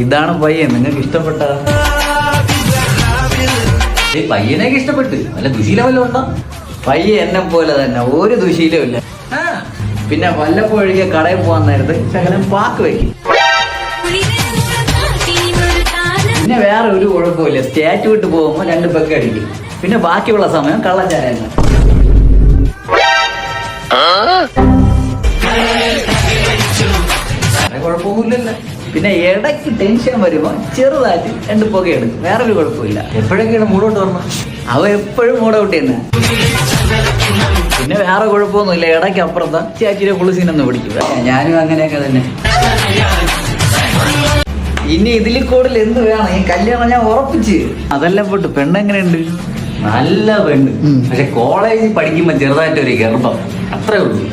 ഇതാണ് പയ്യൻ, നിങ്ങൾക്ക് ഇഷ്ടപ്പെട്ട? പയ്യനൊക്കെ ഇഷ്ടപ്പെട്ടു. വല്ല ദുശീല വല്ലതും ഉണ്ടോ? പയ്യൻ എന്നെ പോലെ തന്നെ, ഒരു ദുശീലവും ഇല്ല. പിന്നെ വല്ലപ്പോഴൊക്കെ കടയിൽ പോകാൻ നേരത്ത് ശകലം പാക്ക് വെക്കും. പിന്നെ വേറെ ഒരു കുഴപ്പമില്ല, സ്റ്റേറ്റ് വിട്ട് പോകുമ്പോൾ 2 പെഗ് അടിക്കും. പിന്നെ ബാക്കിയുള്ള സമയം കള്ളച്ചാരായ. കുഴപ്പമൊന്നുമില്ലല്ലോ. പിന്നെ ഇടയ്ക്ക് ടെൻഷൻ വരുമ്പോൾ ചെറുതായിട്ട് 2 പുക എടുക്കും, വേറൊരു കുഴപ്പമില്ല. എപ്പോഴൊക്കെയാണ് മൂടോട്ട് വരണം? അവ എപ്പോഴും മൂടൗട്ട് തന്നെ. പിന്നെ വേറെ കുഴപ്പമൊന്നുമില്ല, ഇടയ്ക്ക് അപ്പുറത്താ ചേച്ചിയുടെ കുളിസീനൊന്ന് പിടിക്കും. ഞാനും അങ്ങനെയൊക്കെ തന്നെ. ഇനി ഇതിൽ കൂടുതൽ എന്ത് വേണം? ഈ കല്യാണം ഞാൻ ഉറപ്പിച്ച്. അതെല്ലാം പോട്ട് പെണ്ണെങ്ങനെയുണ്ട്? നല്ല പെണ്ണ്. പക്ഷെ കോളേജിൽ പഠിക്കുമ്പോ ചെറുതായിട്ടൊരു ഗർഭം, അത്രേ ഉള്ളൂ.